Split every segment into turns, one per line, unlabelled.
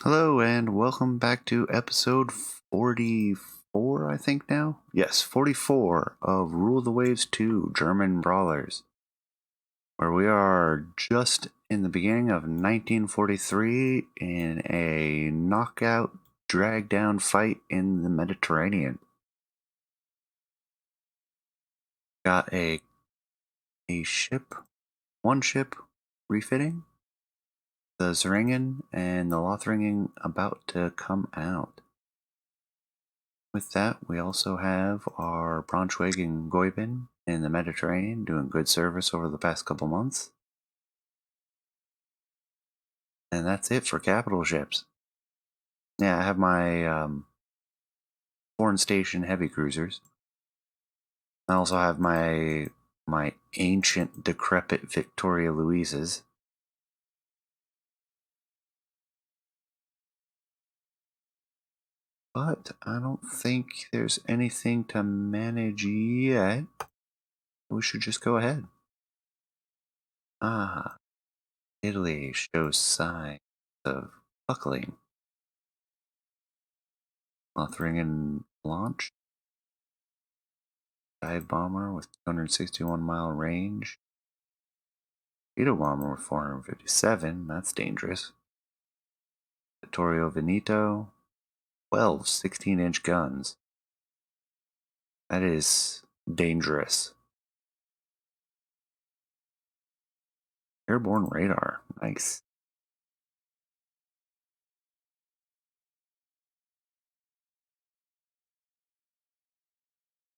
Hello and welcome back to episode 44, I think now? Yes, 44 of Rule the Waves 2 German Brawlers, where we are just in the beginning of 1943 in a knockout drag down fight in the Mediterranean. Got a ship, one ship refitting, the Zeringen and the Lothringen about to come out. With that, we also have our Braunschweig and Goeben in the Mediterranean doing good service over the past couple months. And that's it for capital ships. Yeah, I have my foreign station heavy cruisers. I also have my ancient, decrepit Victoria Louises. But I don't think there's anything to manage yet. We should just go ahead. Ah, Italy shows signs of buckling. Lothringen launch. Dive bomber with 261-mile range. Torpedo bomber with 457. That's dangerous. Vittorio Veneto. 12 16-inch guns. That is dangerous. Airborne radar. Nice.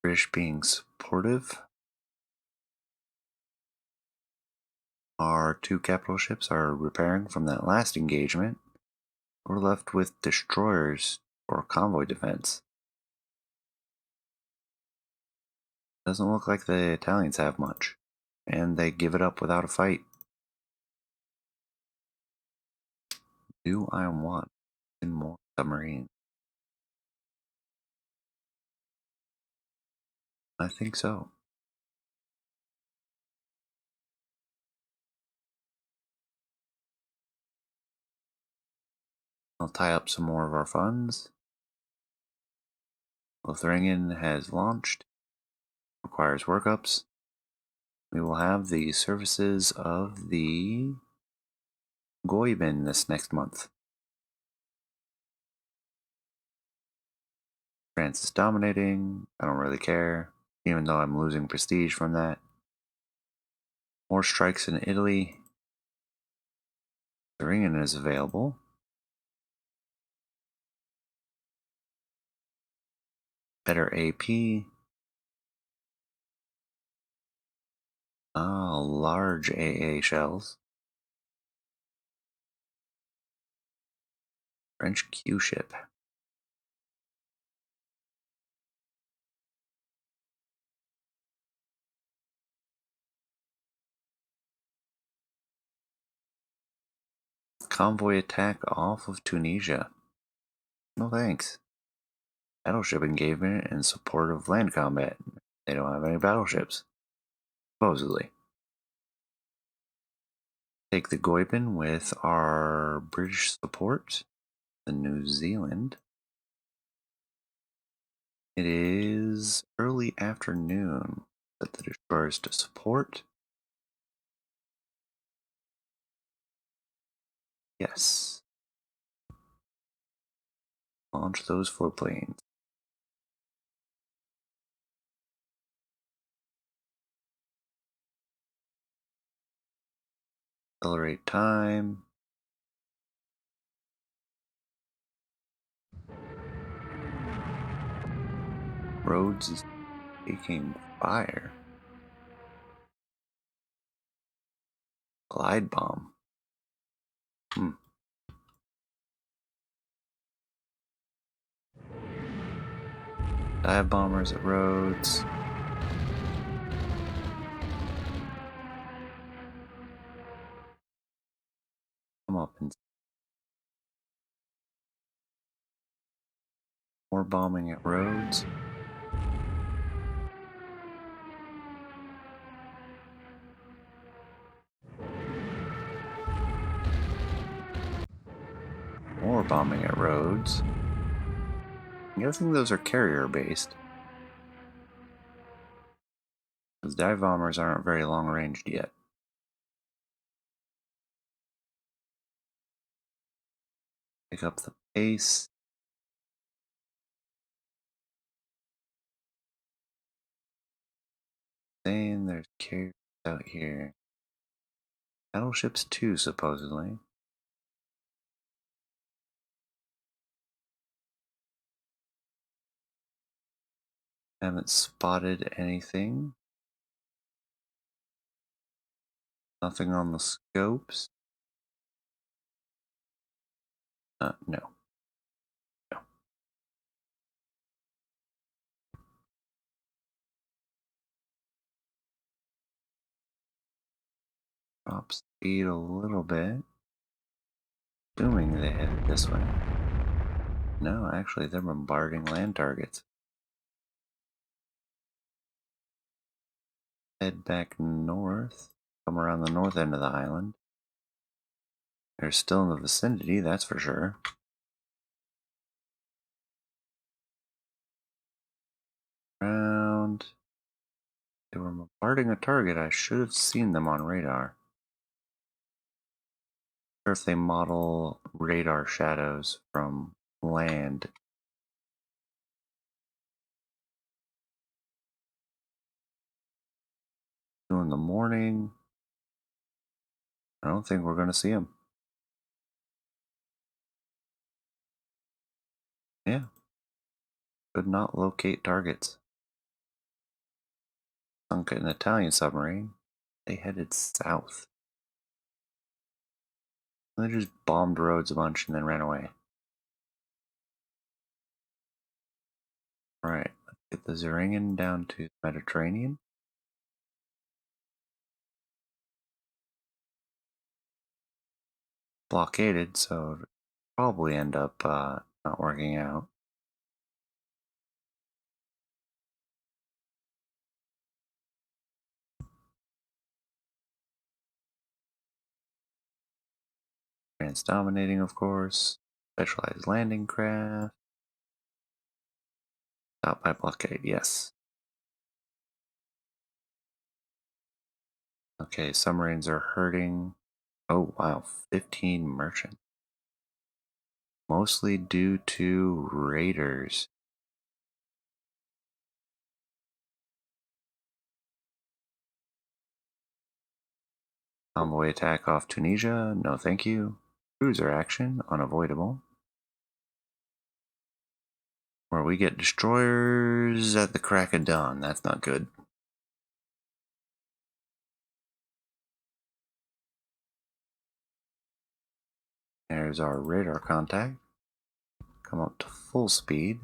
British being supportive. Our two capital ships are repairing from that last engagement. We're left with destroyers for convoy defense. Doesn't look like the Italians have much, and they give it up without a fight. Do I want more submarines? I think so. I'll tie up some more of our funds. Lothringen has launched. Requires workups. We will have the services of the Goeben this next month. France is dominating. I don't really care, even though I'm losing prestige from that. More strikes in Italy. Lothringen is available. Better AP. Large AA shells. French Q ship. Convoy attack off of Tunisia. No thanks. Battleship engagement in support of land combat. They don't have any battleships. Supposedly. Take the Goeben with our British support. The New Zealand. It is early afternoon. Set the destroyers to support. Yes. Launch those floatplanes. Accelerate time. Rhodes is taking fire. Glide bomb. Dive bombers at Rhodes. Come up and more bombing at Rhodes. More bombing at Rhodes. I'm guessing those are carrier-based. Because dive bombers aren't very long-ranged yet. Pick up the pace. Saying there's carriers out here. Battleships too, supposedly. Haven't spotted anything. Nothing on the scopes. No. No. Drop speed a little bit. Assuming they headed this way. No, actually, they're bombarding land targets. Head back north. Come around the north end of the island. They're still in the vicinity, that's for sure. Around. They were bombarding a target. I should have seen them on radar. Or if they model radar shadows from land. 2 in the morning. I don't think we're going to see them. Yeah. Could not locate targets. Sunk an Italian submarine. They headed south. They just bombed Rhodes a bunch and then ran away. Alright, let's get the Zeringen down to the Mediterranean. Blockaded, so it'll probably end up not working out. France dominating, of course. Specialized landing craft. Stop by blockade, yes. Okay, submarines are hurting. Oh wow, 15 merchants. Mostly due to raiders. Convoy attack off Tunisia, no thank you. Cruiser action, unavoidable. Where we get destroyers at the crack of dawn, that's not good. There's our radar contact. Come up to full speed.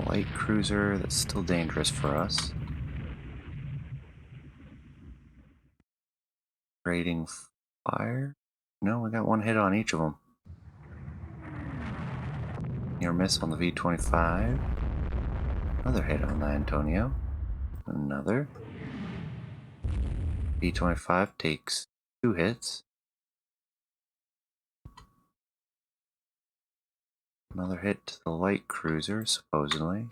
Light cruiser, that's still dangerous for us. Rating fire? No, we got one hit on each of them. Near miss on the V-25. Another hit on the Antonio. Another. V-25 takes 2 hits. Another hit to the light cruiser, supposedly.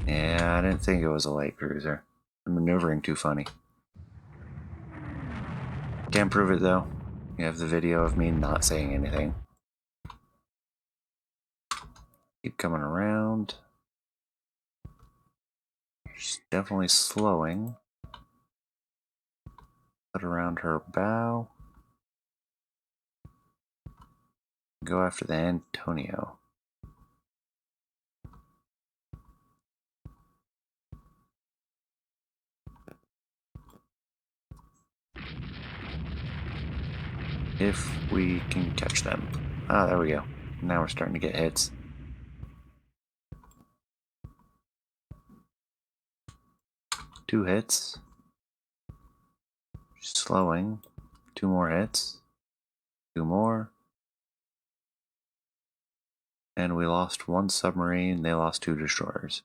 Yeah, I didn't think it was a light cruiser. The maneuvering too funny. Can't prove it though. You have the video of me not saying anything. Keep coming around. She's definitely slowing. Put around her bow. Go after the Antonio. If we can catch them. Ah, there we go. Now we're starting to get hits. Two hits. Slowing. 2 more hits. 2 more. And we lost 1 submarine. They lost 2 destroyers.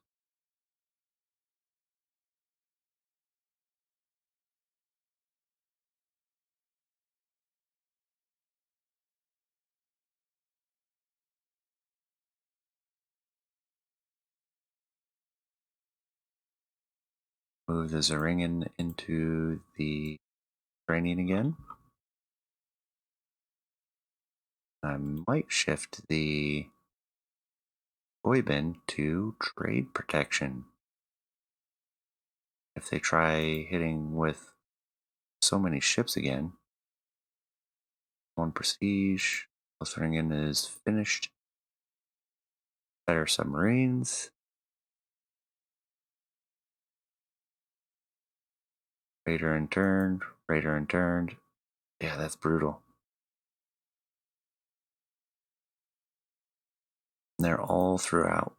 Move the Zeringen into the training again. I might shift the Oibin to trade protection. If they try hitting with so many ships again. 1 prestige. Zeringen is finished. Better submarines. Raider interned. Raider interned. Yeah, that's brutal. And they're all throughout.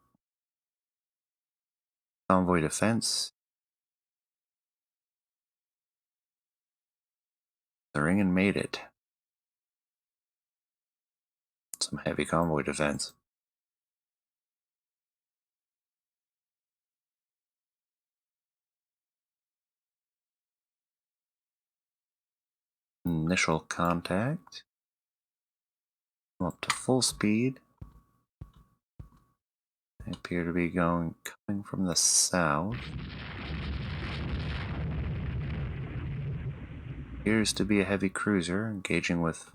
Convoy defense. Zeringen made it. Some heavy convoy defense. Initial contact. Up to full speed. They appear to be coming from the south. Appears to be a heavy cruiser engaging with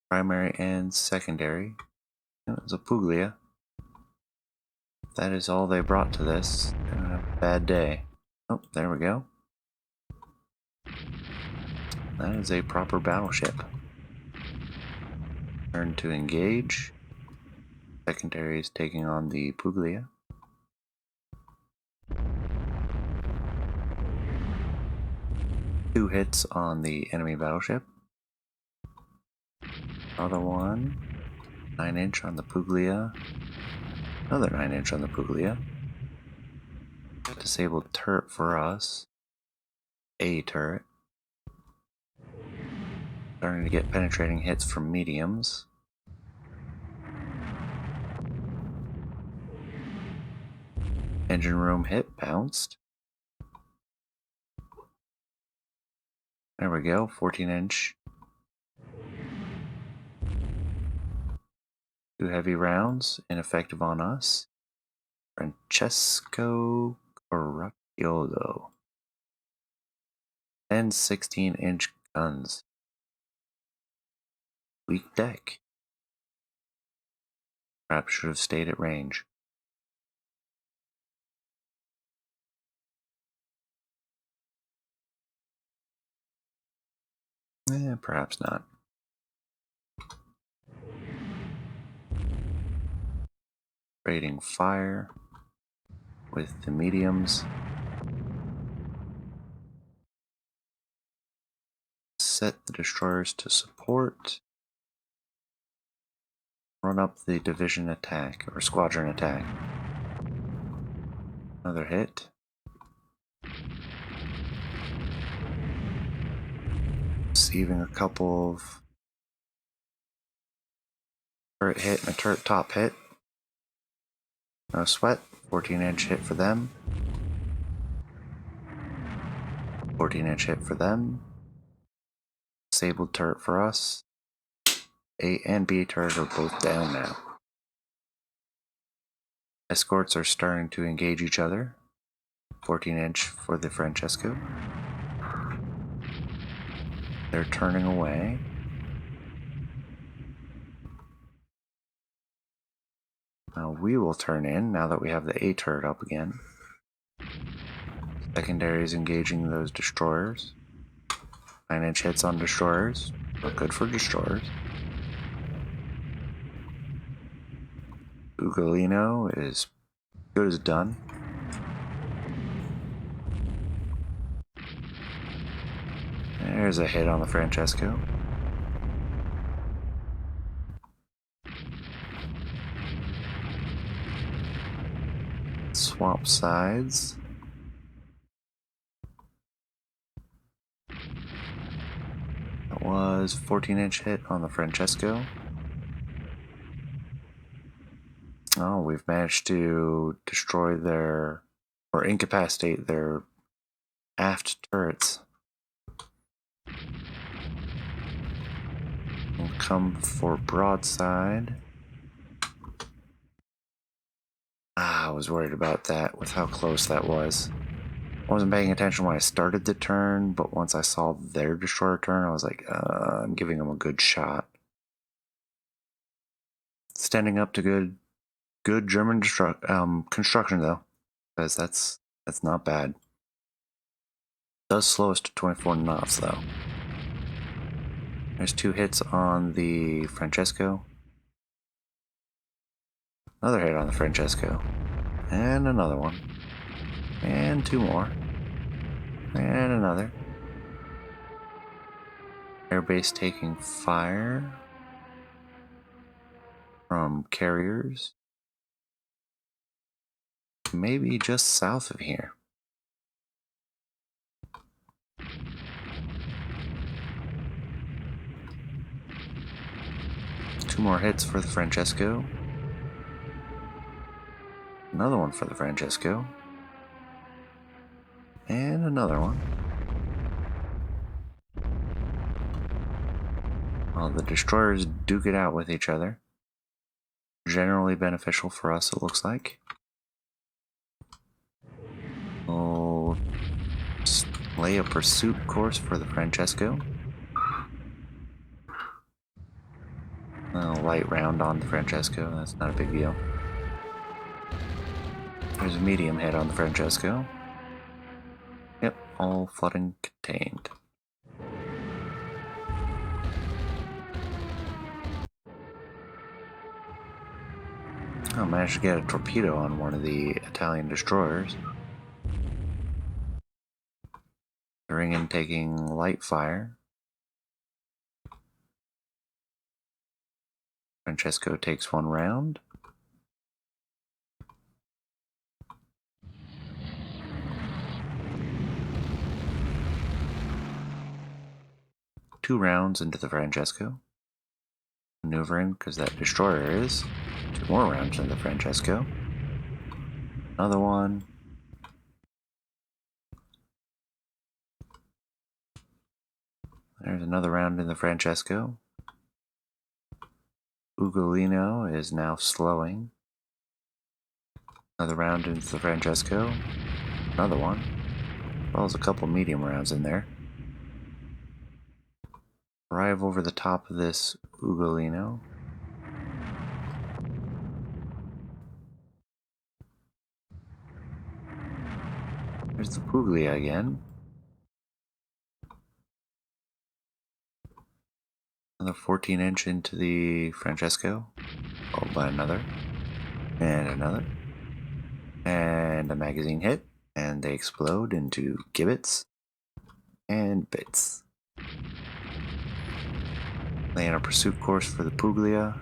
primary and secondary. It was a Puglia. If that is all they brought to this, they're gonna have a bad day. Oh, there we go. That is a proper battleship. Turn to engage. Secondary is taking on the Puglia. Two hits on the enemy battleship. Another one. 9-inch on the Puglia. Another 9-inch on the Puglia. Disabled turret for us. A turret. Starting to get penetrating hits from mediums. Engine room hit, bounced. There we go, 14-inch. 2 heavy rounds, ineffective on us. Francesco Caracciolo. 10 16-inch guns. Weak deck. Perhaps should have stayed at range. Perhaps not. Trading fire with the mediums. Set the destroyers to support. Run up the division attack, or squadron attack. Another hit. Receiving a couple of turret hit and a turret top hit. No sweat. 14-inch hit for them. 14-inch hit for them. Disabled turret for us. A and B turret are both down now. Escorts are starting to engage each other. 14-inch for the Francesco. They're turning away. Now we will turn in now that we have the A turret up again. Secondary is engaging those destroyers. 9-inch hits on destroyers. But good for destroyers. Ugolino is good as done. There's a hit on the Francesco. Swap sides. That was 14-inch hit on the Francesco. Oh, we've managed to destroy their, or incapacitate their aft turrets. We'll come for broadside. I was worried about that with how close that was. I wasn't paying attention when I started the turn, but once I saw their destroyer turn, I was like, I'm giving them a good shot. Standing up to good German construction though, because that's not bad. Does slow us to 24 knots though. There's 2 hits on the Francesco. Another hit on the Francesco. And another one. And 2 more. And another. Airbase taking fire from carriers. Maybe just south of here. Two more hits for the Francesco. Another one for the Francesco. And another one. Well, the destroyers duke it out with each other. Generally beneficial for us, it looks like. We'll lay a pursuit course for the Francesco. A light round on the Francesco, that's not a big deal. There's a medium hit on the Francesco. Yep, all flooding contained. I managed to get a torpedo on one of the Italian destroyers. The Ringen taking light fire. Francesco takes 1 round. Two rounds into the Francesco. Maneuvering because that destroyer is. 2 more rounds into the Francesco. Another one. There's another round in the Francesco. Ugolino is now slowing. Another round into the Francesco. Another one. Well, there's a couple medium rounds in there. Arrive over the top of this Ugolino. There's the Puglia again. Another 14-inch into the Francesco. Followed by another. And another. And a magazine hit. And they explode into gibbets and bits. Laying a pursuit course for the Puglia.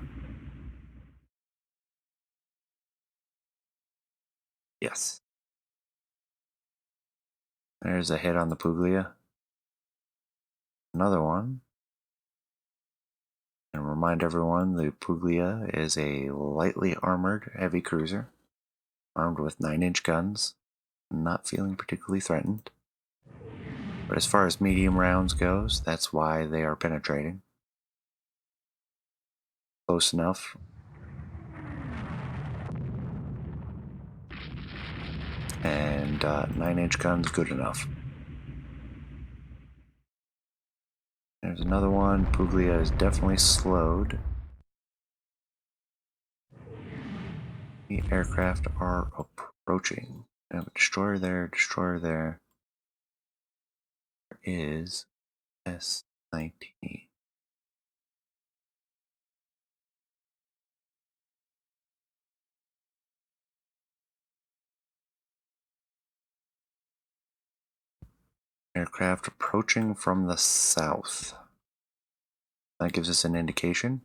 Yes. There's a hit on the Puglia. Another one. And remind everyone the Puglia is a lightly armored heavy cruiser, armed with 9-inch guns, not feeling particularly threatened. But as far as medium rounds goes, that's why they are penetrating. Close enough. And 9-inch guns, good enough. There's another one. Puglia is definitely slowed. The aircraft are approaching. I have a destroyer there, destroyer there. There is S-19. Aircraft approaching from the south. That gives us an indication.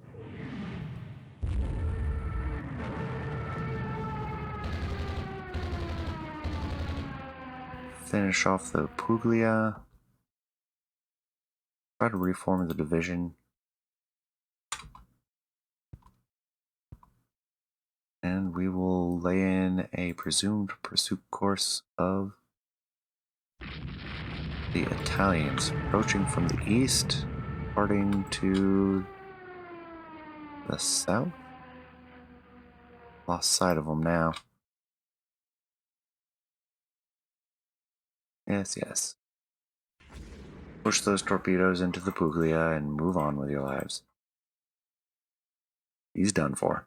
Finish off the Puglia. Try to reform the division. And we will lay in a presumed pursuit course of the Italians approaching from the east, departing to the south. Lost sight of them now. Yes, yes. Push those torpedoes into the Puglia and move on with your lives. He's done for.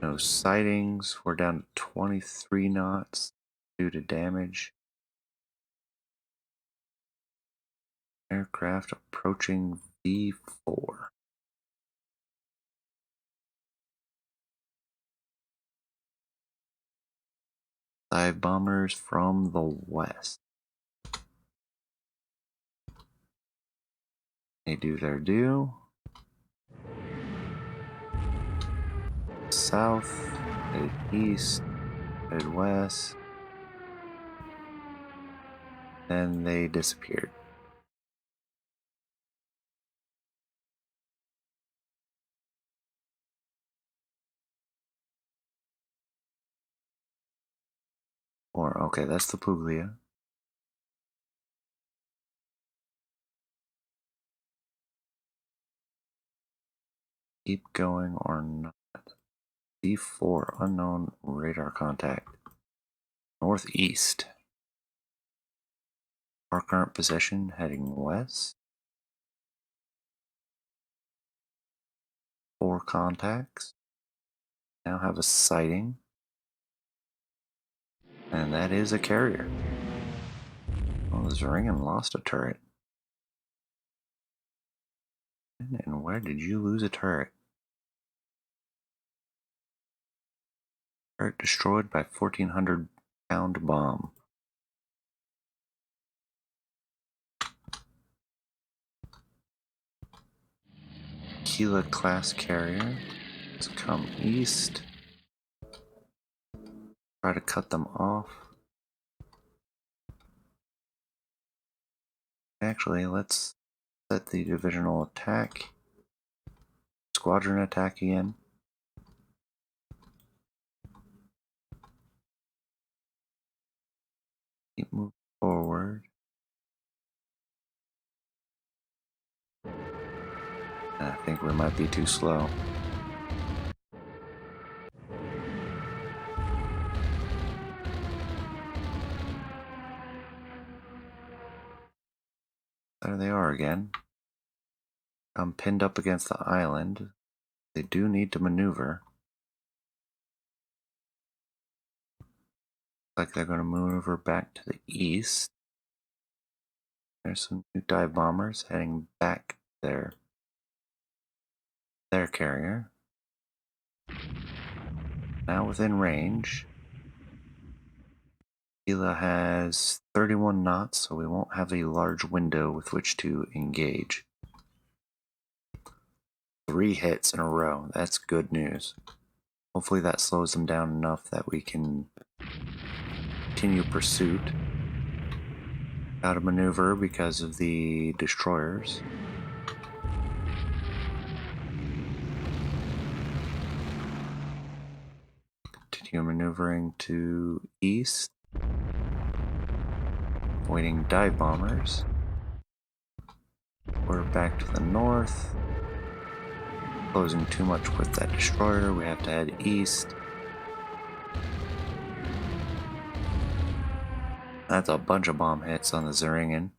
No sightings. We're down to 23 knots due to damage. Aircraft approaching V4. Dive bombers from the west. They do their due. South, headed east, headed west. Then they disappeared. Or, okay, that's the Puglia. Keep going or not. D4, unknown radar contact. Northeast. Our current position heading west. 4 contacts. Now have a sighting. And that is a carrier. Oh, the Zeringen lost a turret. And where did you lose a turret? Turret destroyed by 1,400-pound bomb. Aquila class carrier. Let's come east. Try to cut them off. Actually, let's set the divisional attack. Squadron attack again. Keep moving forward. I think we might be too slow. There they are again. I'm pinned up against the island. They do need to maneuver. Like they're going to maneuver back to the east. There's some new dive bombers heading back there. Their carrier. Now within range. Aquila has 31 knots, so we won't have a large window with which to engage. 3 hits in a row. That's good news. Hopefully that slows them down enough that we can continue pursuit. Out of maneuver because of the destroyers. Continue maneuvering to east. Avoiding dive bombers. We're back to the north. Closing too much with that destroyer. We have to head east. That's a bunch of bomb hits on the Zeringen.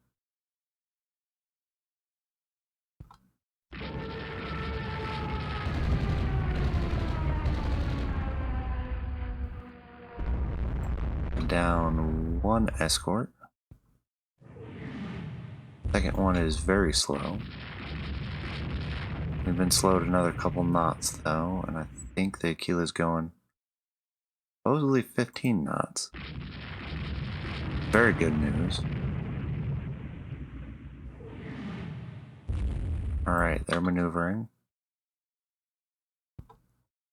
Down 1 escort. Second one is very slow. We've been slowed another couple knots though, and I think the Aquila's going supposedly 15 knots. Very good news. Alright, they're maneuvering.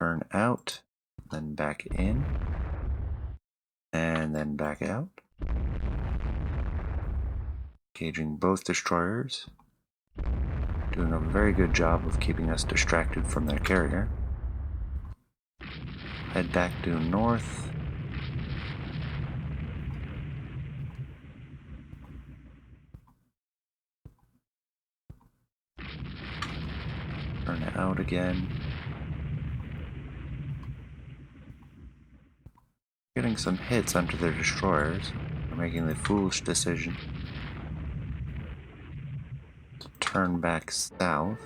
Turn out, then back in, and then back out. Engaging both destroyers. Doing a very good job of keeping us distracted from their carrier. Head back due north. Turn out again. getting some hits onto their destroyers. They're making the foolish decision to turn back south.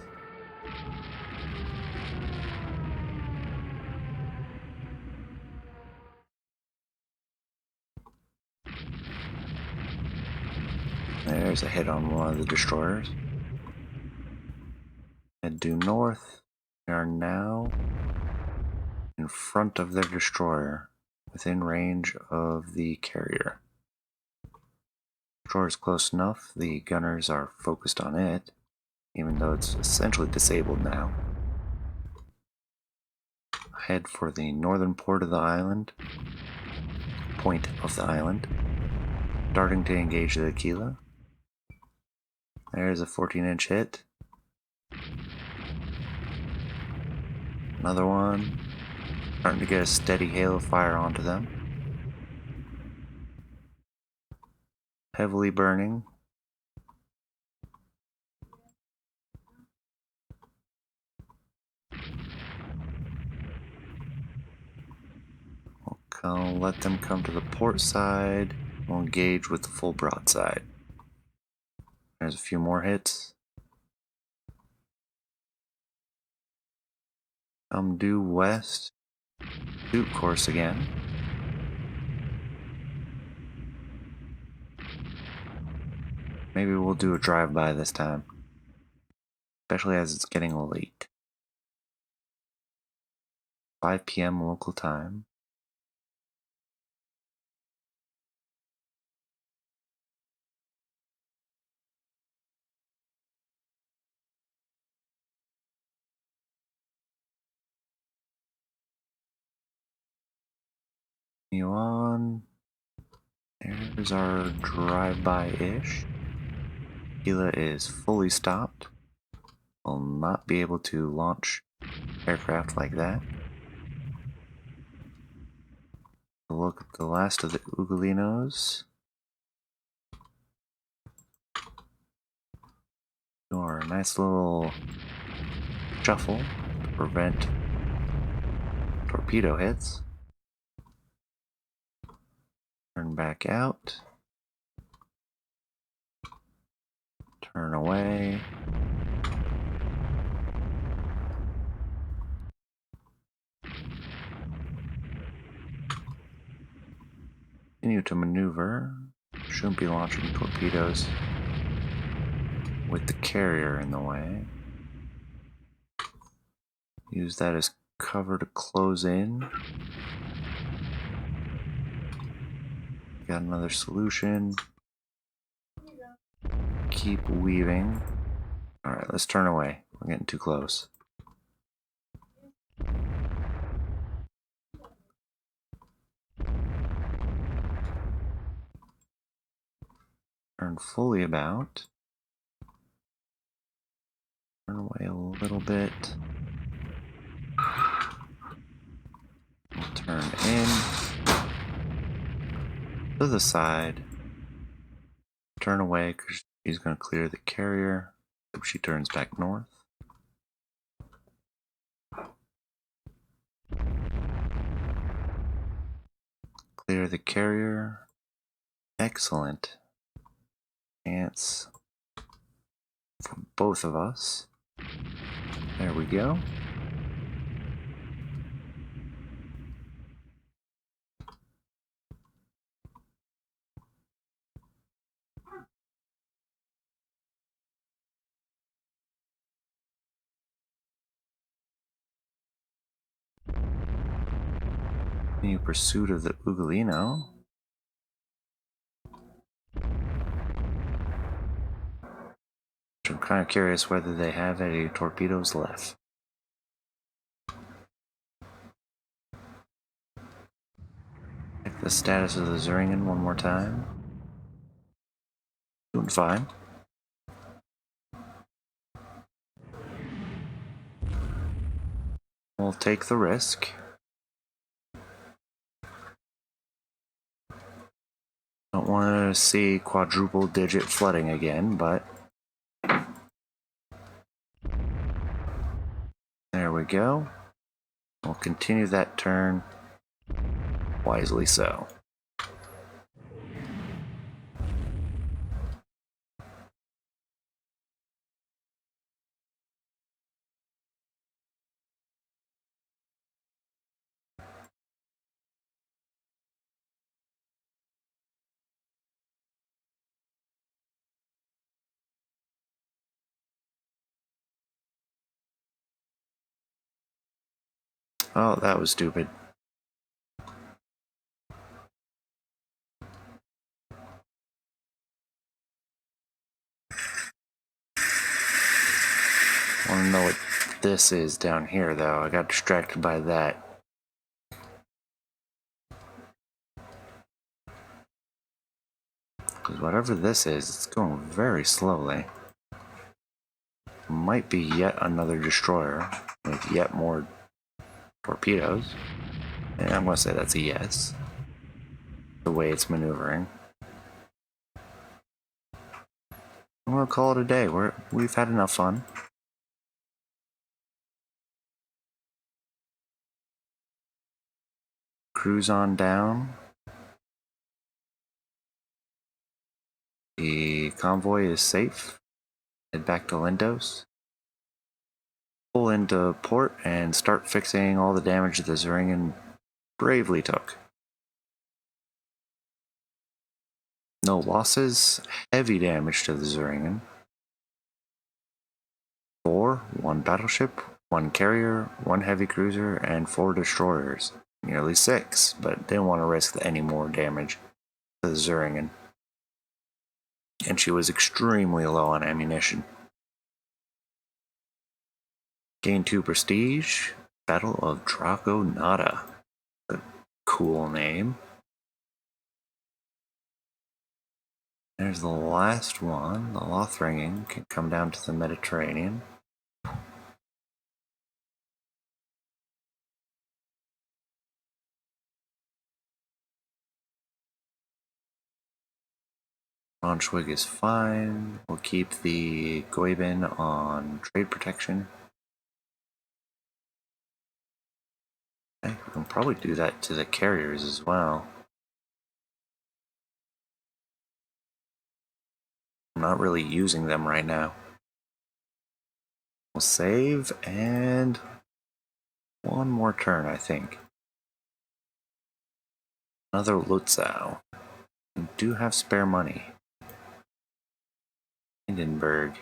There's a hit on one of the destroyers. Head due north. They are now in front of their destroyer, within range of the carrier. Destroyer is close enough, the gunners are focused on it, even though it's essentially disabled now. Head for the northern point of the island, starting to engage the Aquila. There's a 14-inch hit. Another one. Starting to get a steady hail of fire onto them. Heavily burning. We'll let them come to the port side. We'll engage with the full broadside. There's a few more hits. Come due west. Shoot course again. Maybe we'll do a drive-by this time. Especially as it's getting late. 5 p.m. local time. Continue on. There's our drive-by-ish. Aquila is fully stopped. Will not be able to launch aircraft like that. Look at the last of the Ugolinos. Do our nice little shuffle to prevent torpedo hits. Turn back out. Turn away. Continue to maneuver. Shouldn't be launching torpedoes with the carrier in the way. Use that as cover to close in. Got another solution. Keep weaving. Alright, let's turn away. We're getting too close. Turn fully about. Turn away a little bit. We'll turn in. To the side. Turn away because she's going to clear the carrier. So she turns back north. Clear the carrier. Excellent. Chance for both of us. There we go. Continue pursuit of the Ugolino. I'm kind of curious whether they have any torpedoes left. Check the status of the Zeringen one more time. Doing fine. We'll take the risk. Don't want to see quadruple digit flooding again, but there we go. We'll continue that turn Wisely so. Oh, that was stupid. I want to know what this is down here, though. I got distracted by that. Because whatever this is, it's going very slowly. Might be yet another destroyer with yet more torpedoes. And I'm going to say that's a yes. The way it's maneuvering. I'm going to call it a day. We've had enough fun. Cruise on down. The convoy is safe. Head back to Lindos. Pull into port and start fixing all the damage the Zeringen bravely took. No losses, heavy damage to the Zeringen. 4, 1 battleship, 1 carrier, 1 heavy cruiser, and 4 destroyers. Nearly 6, but didn't want to risk any more damage to the Zeringen. And she was extremely low on ammunition. Gain 2 prestige, Battle of Dragonata. A cool name. There's the last one. The Lothringen can come down to the Mediterranean. Braunschweig is fine. We'll keep the Goeben on trade protection. Okay, we can probably do that to the carriers as well. I'm not really using them right now. We'll save and one more turn, I think. Another Lutzow. We do have spare money. Hindenburg.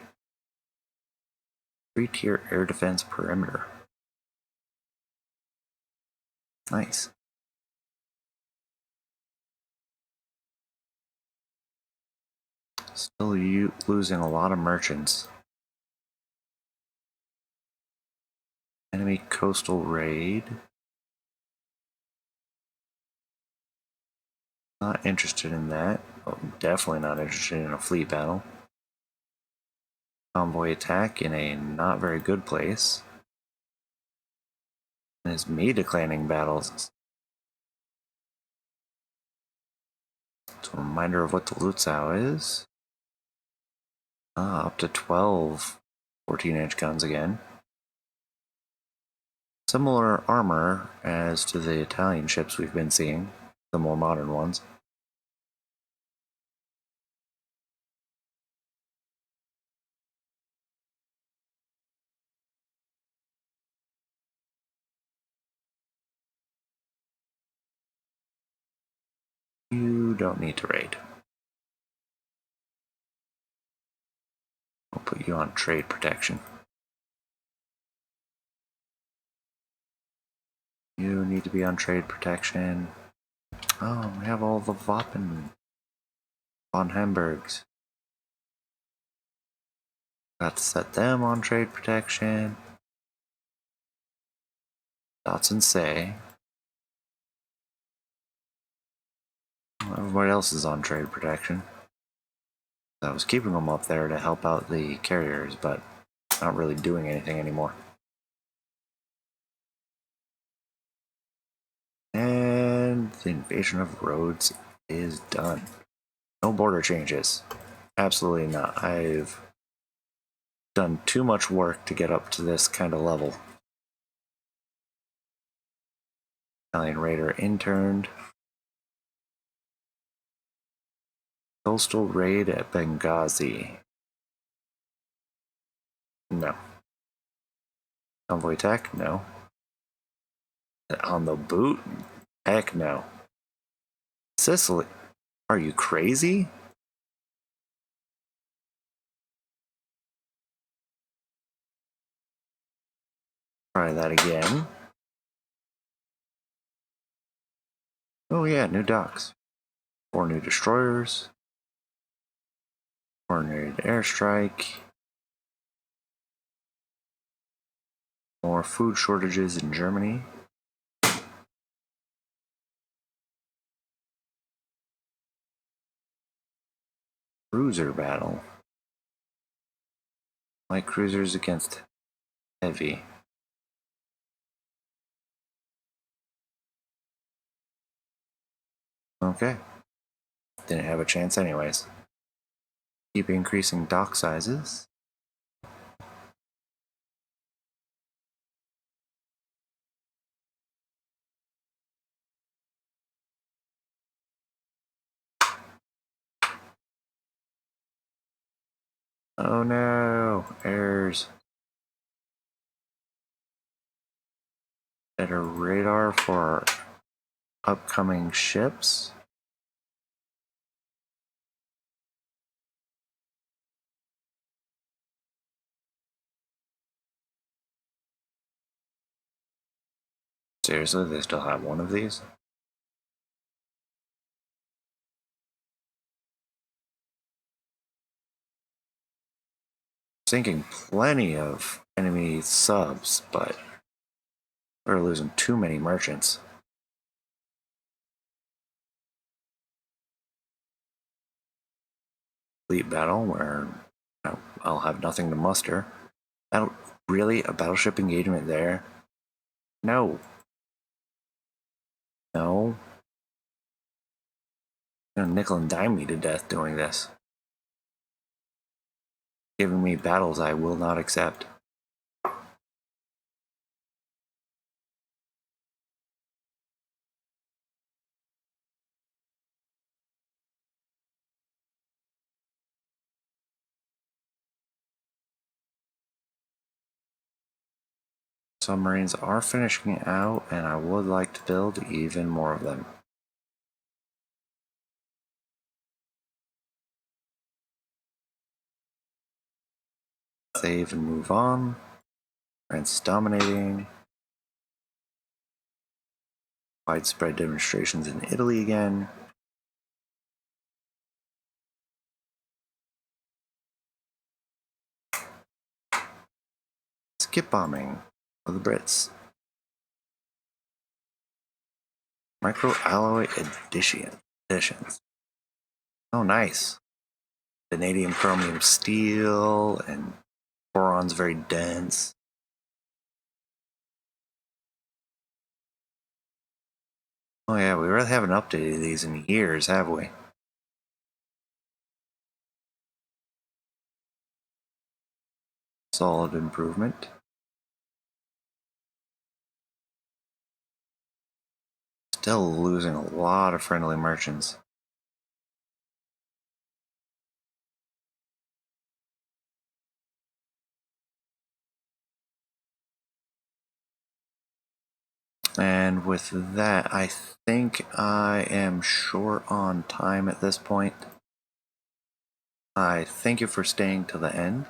3-tier air defense perimeter. Nice. Still losing a lot of merchants. Enemy coastal raid. Not interested in that. Oh, definitely not interested in a fleet battle. Convoy attack in a not very good place. And it's me declaring battles. It's a reminder of what the Lutzow is. Up to 12 14-inch guns again. Similar armor as to the Italian ships we've been seeing, the more modern ones. You don't need to raid. I'll put you on trade protection. You need to be on trade protection. Oh, we have all the Wappen von Hamburgs. Got to set them on trade protection. Dotson say. Everybody else is on trade protection. I was keeping them up there to help out the carriers, but not really doing anything anymore. And the invasion of Rhodes is done. No border changes. Absolutely not. I've done too much work to get up to this kind of level. Italian Raider interned. Coastal raid at Benghazi. No. Convoy attack? No. On the boot? Heck no. Sicily? Are you crazy? Try that again. Oh yeah, new docks. 4 new destroyers. Coordinated airstrike. More food shortages in Germany. Cruiser battle. Light cruisers against heavy. Okay. Didn't have a chance anyways. Keep increasing dock sizes. Oh no, errors. Better radar for upcoming ships. Seriously, they still have one of these? Sinking plenty of enemy subs, but we're losing too many merchants. Fleet battle where I'll have nothing to muster. Really? A battleship engagement there? No. No. You're gonna nickel and dime me to death doing this. Giving me battles I will not accept. Submarines are finishing out, and I would like to build even more of them. Save and move on. France dominating. Widespread demonstrations in Italy again. Skip bombing for the Brits. Micro alloy additions. Oh, nice. Vanadium chromium steel and boron's very dense. Oh yeah, we really haven't updated these in years, have we? Solid improvement. Still losing a lot of friendly merchants. And with that, I think I am short on time at this point. I thank you for staying till the end.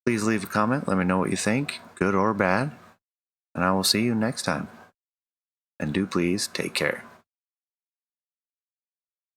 Please leave a comment, let me know what you think, good or bad, and I will see you next time. And do please take care.